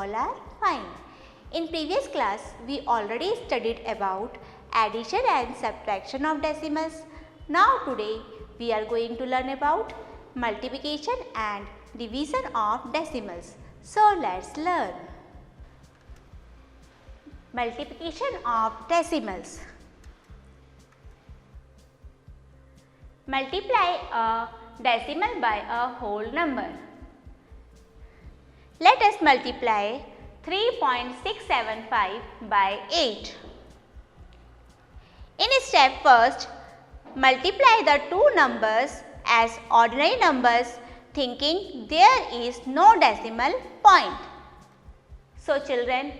all are fine. In previous class, we already studied about addition and subtraction of decimals. Now today, we are going to learn about multiplication and division of decimals. So let's learn. Multiplication of decimals. Multiply a decimal by a whole number. Let us multiply 3.675 by 8. In step first, multiply the two numbers as ordinary numbers thinking there is no decimal point. So children,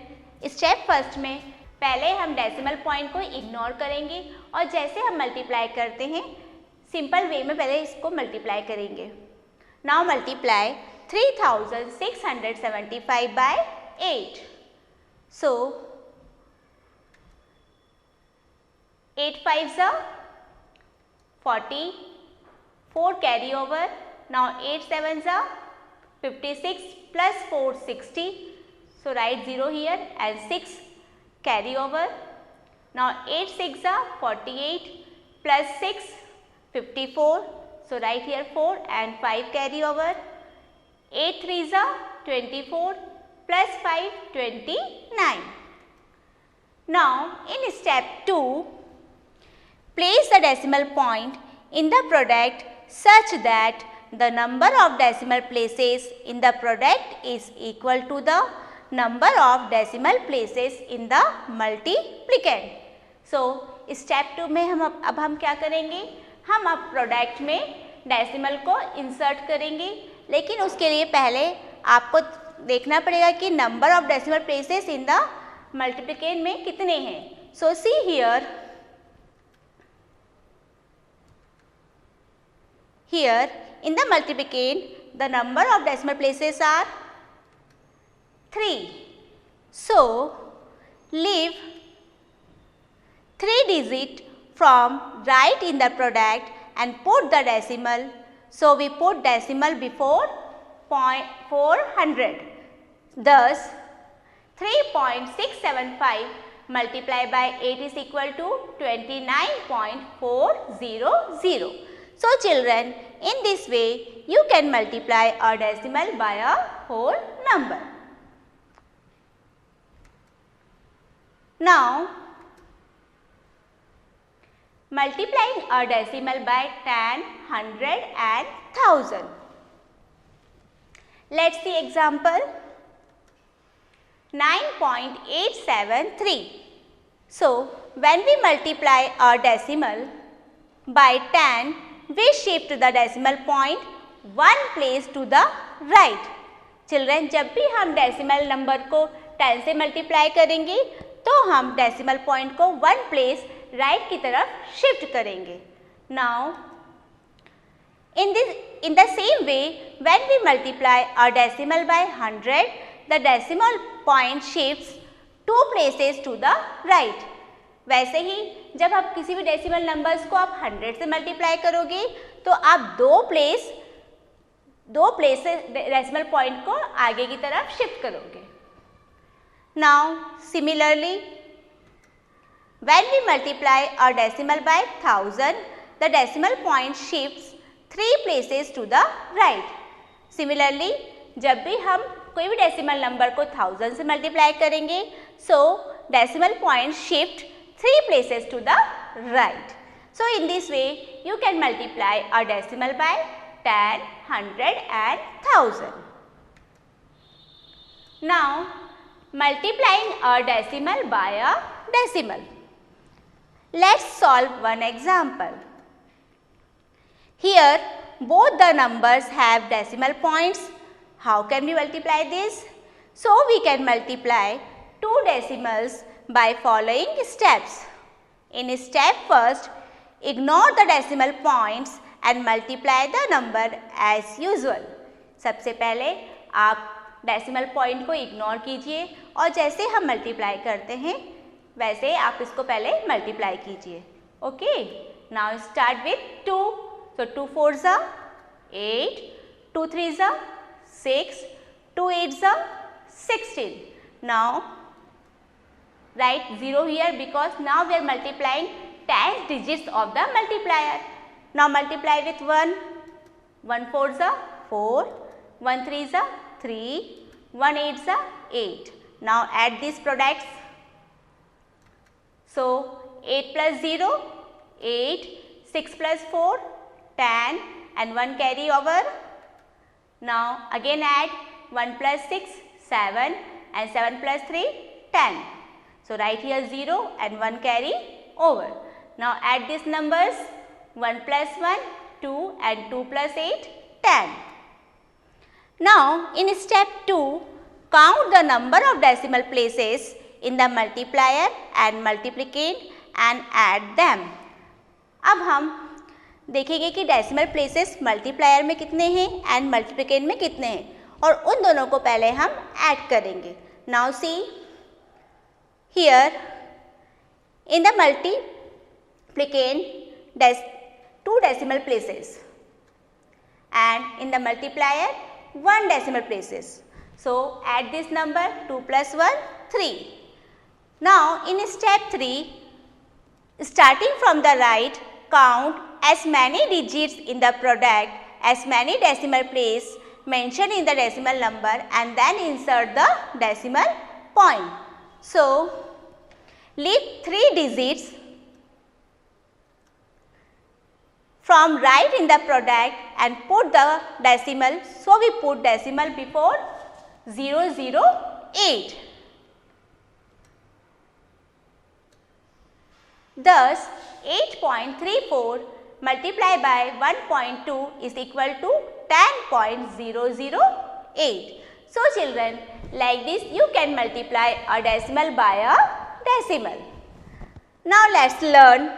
step first में पहले हम decimal point को ignore करेंगे और जैसे हम multiply करते हैं सिंपल वे में पहले इसको मल्टीप्लाई करेंगे. Now multiply 3675 by 8. So 8 5s are 40, 4 carry over. Now 8 7s are 56 plus 4 60. So write 0 here and 6 carry over. Now 8 6 are 48 plus 6 54. So write here 4 and 5 carry over. 8 3s are 24 plus 5 29. Now in step 2, place the decimal point in the product such that the number of decimal places in the product is equal to the number of decimal places in the multiplicand. So step 2 में अब हम क्या करेंगे, हम अब product में decimal को insert करेंगे, लेकिन उसके लिए पहले आपको देखना पड़ेगा कि number of decimal places in the multiplicand में कितने हैं. So see here in the multiplicand the number of decimal places are 3. So leave 3 digit from right in the product and put the decimal. So we put decimal before 400. Thus 3.675 multiplied by 8 is equal to 29.400. So children, in this way you can multiply a decimal by a whole number. Now multiplying a decimal by 10, 100 and 1000. Let's see example. 9.873. So when we multiply a decimal by 10, we shift the decimal point one place to the right. Children, जब भी हम decimal number को 10 से multiply करेंगे तो हम decimal point को one place right की तरफ शिफ्ट करेंगे. Now in the same way when we multiply a decimal by 100, the decimal point shifts 2 places to the right. वैसे ही जब आप किसी भी डेसिमल नंबर्स को आप 100 से मल्टीप्लाई करोगे तो आप दो प्लेसेस डेसिमल पॉइंट को आगे की तरफ शिफ्ट करोगे. Now similarly when we multiply a decimal by 1000, the decimal point shifts 3 places to the right. Similarly, जब भी हम कोई भी decimal number को 1000 से multiply करेंगे, so decimal point shift 3 places to the right. So in this way, you can multiply a decimal by 10, 100 and 1000. Now, multiplying a decimal by a decimal. Let's solve one example. Here both the numbers have decimal points. How can we multiply this? So we can multiply two decimals by following steps. In step first, ignore the decimal points and multiply the number as usual. सबसे पहले आप decimal point को ignore कीजिए और जैसे हम multiply करते हैं वैसे आप इसको पहले मल्टीप्लाई कीजिए. Okay, now start with 2. So 2 4s are 8, 2 3s are 6, 2 8s are 16. Now write 0 here because now we are multiplying 10 digits of the multiplier. Now multiply with 1. 1 4 is 4, 1 3 is 3, 1 8 is 8. Now add these products. So 8 plus 0, 8, 6 plus 4, 10 and 1 carry over. Now again add 1 plus 6, 7 and 7 plus 3, 10. So write here 0 and 1 carry over. Now add these numbers 1 plus 1, 2 and 2 plus 8, 10. Now in step 2, count the number of decimal places in the multiplier and multiplicand and add them. अब हम देखेंगे कि decimal places multiplier में कितने हैं and मल्टीप्लिकेंड में कितने हैं और उन दोनों को पहले हम ऐड करेंगे. Now see here in the multiplicand two decimal places and in the multiplier 1 decimal places. So add this number 2 plus 1 3. Now in step 3, starting from the right, count as many digits in the product as many decimal place mentioned in the decimal number and then insert the decimal point. So leave 3 digits from right in the product and put the decimal. So we put decimal before 008. Thus 8.34 multiplied by 1.2 is equal to 10.008. So children, like this you can multiply a decimal by a decimal. Now let's learn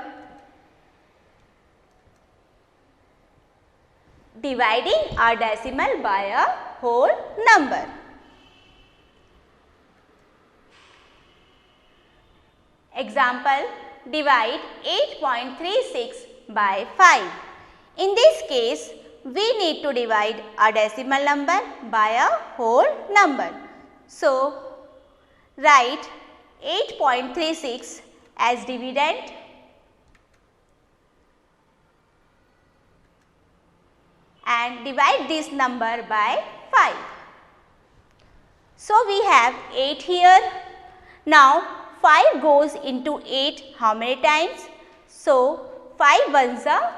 dividing a decimal by a whole number. Example, divide 8.36 by 5. In this case, we need to divide a decimal number by a whole number. So, write 8.36 as dividend and divide this number by 5. So, we have 8 here. Now, 5 goes into 8 how many times? So, 5 ones are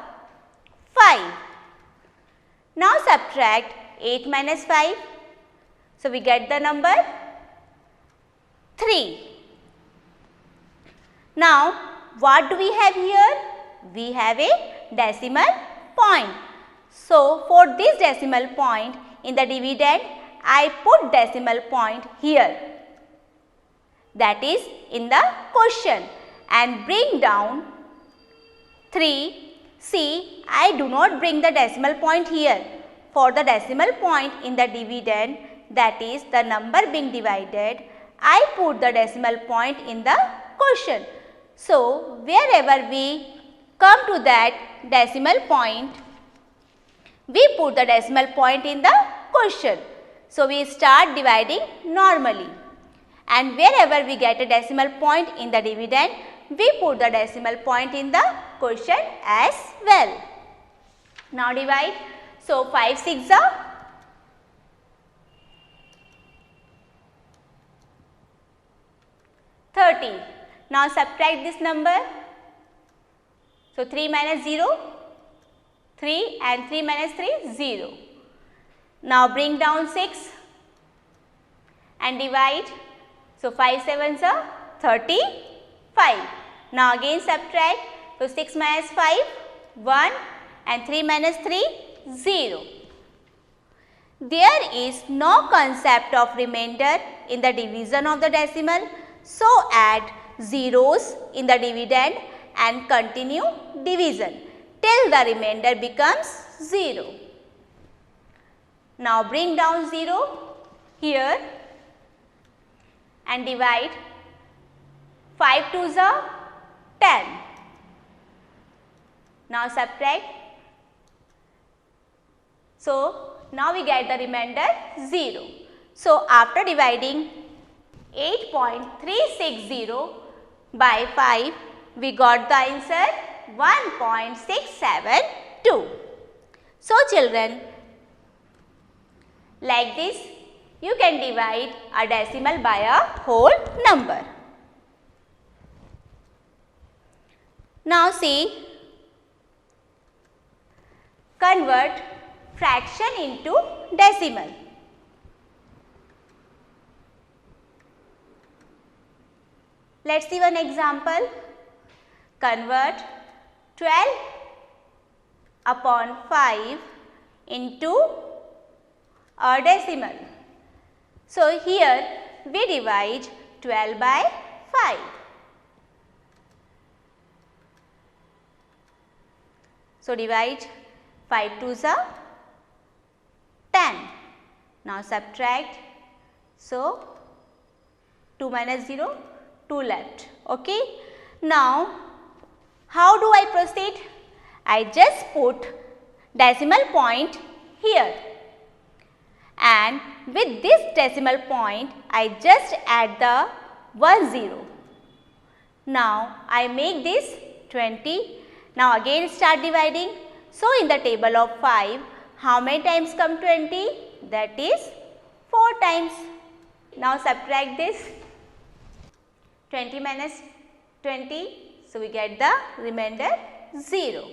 5. Now, subtract 8 minus 5. So, we get the number 3. Now, what do we have here? We have a decimal point. So, for this decimal point in the dividend, I put decimal point here, that is in the question, and bring down 3. See, I do not bring the decimal point here. For the decimal point in the dividend, that is the number being divided, I put the decimal point in the question. So, wherever we come to that decimal point, we put the decimal point in the question. So, we start dividing normally, and wherever we get a decimal point in the dividend, we put the decimal point in the question as well. Now divide. So 5 6 are 30. Now subtract this number. So 3 minus 0, 3 and 3 minus 3, 0. Now bring down 6 and divide. So 5 7s are 35. Now again subtract. So 6 minus 5, 1 and 3 minus 3, 0. There is no concept of remainder in the division of the decimal. So add zeros in the dividend and continue division till the remainder becomes 0. Now bring down 0 here and divide. 5 2s are 10. Now subtract. So now we get the remainder 0. So after dividing 8.360 by 5, we got the answer 1.672. So children, like this you can divide a decimal by a whole number. Now see, convert fraction into decimal. Let's see one example. Convert 12 upon 5 into a decimal. So here we divide 12 by 5. So divide 5 2s are 10. Now subtract. So 2 minus 0, 2 left. Okay. Now how do I proceed? I just put decimal point here, and with this decimal point I just add the 1 0. Now I make this 20. Now again start dividing. So in the table of 5, how many times come 20? That is 4 times. Now subtract this. 20 minus 20. So we get the remainder 0.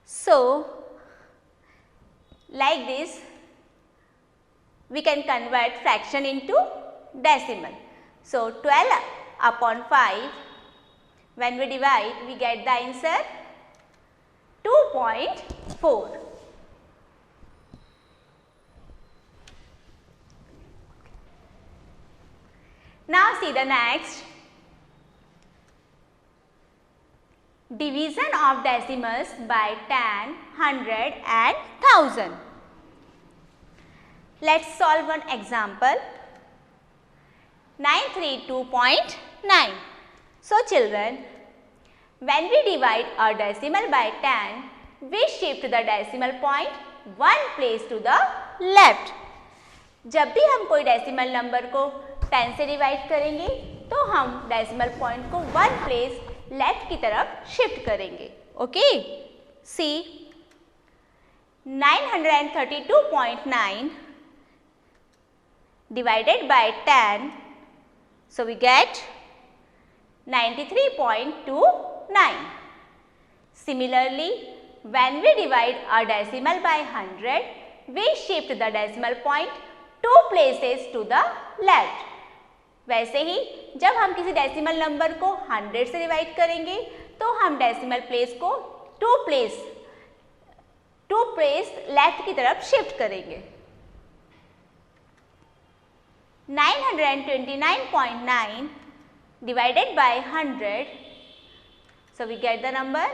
So like this we can convert fraction into decimal. So 12 upon 5, when we divide we get the answer 2.4. Now see the next. Division of decimals by 10, 100 and 1000. Let's solve one example. 932.9. So children, when we divide a decimal by 10, we shift the decimal point one place to the left. जब भी हम कोई decimal number को 10 से divide करेंगे तो हम decimal point को वन प्लेस लेफ्ट की तरफ शिफ्ट करेंगे. Okay, see 932.9 divided by 10, so we get 93.29. Similarly, when we divide a decimal by 100, we shift the decimal point 2 places to the left. वैसे ही जब हम किसी डेसिमल नंबर को 100 से डिवाइड करेंगे तो हम डेसिमल प्लेस को 2 प्लेस लेफ्ट की तरफ शिफ्ट करेंगे. 929.9 divided by 100, so we get the number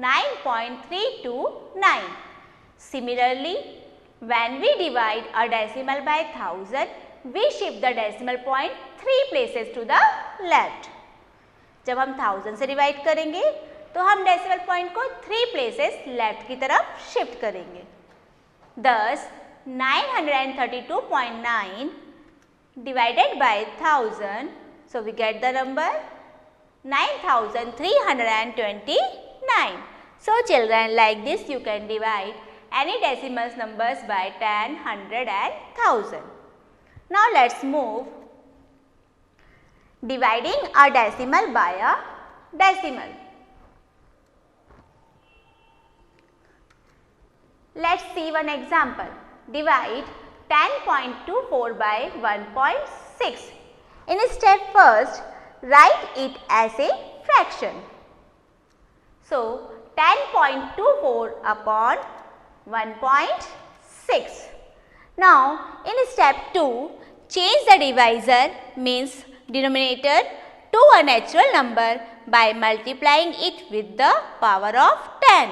9.329. Similarly, when we divide a decimal by 1000, we shift the decimal point 3 places to the left. जब हम 1000 से डिवाइड करेंगे तो हम डेसिमल पॉइंट को 3 प्लेसेस लेफ्ट की तरफ शिफ्ट करेंगे. Thus 932.9 divided by 1000, so we get the number 9329. So children, like this you can divide any decimal numbers by 10, 100 and 1000. Now let's move dividing a decimal by a decimal. Let's see one example. Divide 10.24 by 1.6. In step first, write it as a fraction. So 10.24 upon 1.6. Now in step 2, change the divisor, means denominator, to a natural number by multiplying it with the power of 10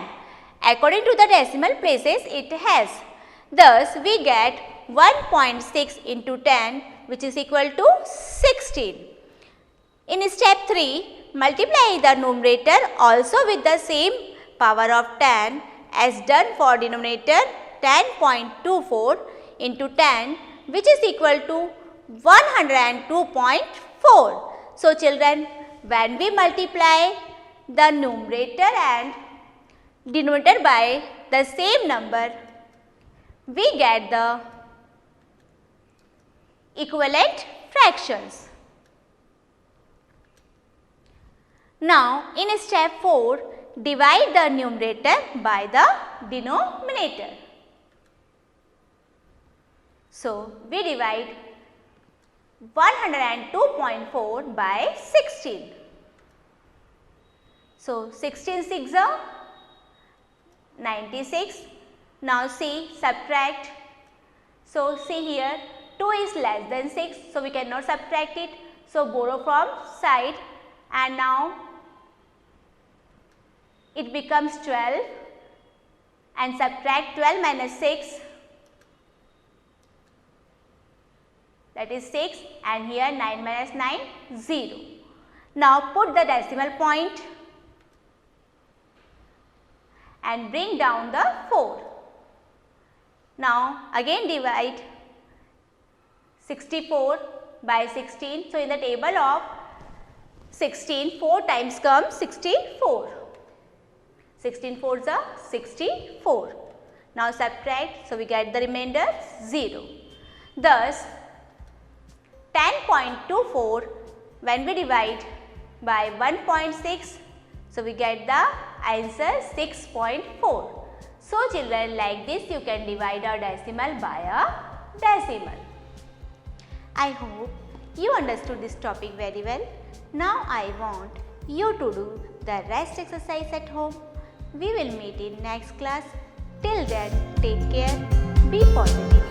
according to the decimal places it has. Thus we get 1.6 into 10, which is equal to 16. In step 3, multiply the numerator also with the same power of 10 as done for denominator. 10.24 into 10 which is equal to 102.4. So children, when we multiply the numerator and denominator by the same number, we get the equivalent fractions. Now, in step 4, divide the numerator by the denominator. So, we divide 102.4 by 16. So, 16 6 are 96. Now, see, subtract. So, see here, 2 is less than 6. So, we cannot subtract it. So, borrow from side, and now it becomes 12, and subtract 12 minus 6, that is 6, and here 9 minus 9, 0. Now put the decimal point and bring down the 4. Now again divide 64 by 16. So in the table of 16, 4 times comes 64. 16 4s are 64. Now subtract, so we get the remainder 0. Thus 10.24 when we divide by 1.6, so we get the answer 6.4. So children, like this you can divide a decimal by a decimal. I hope you understood this topic very well. Now I want you to do the rest exercise at home. We will meet in next class. Till then, take care, be positive.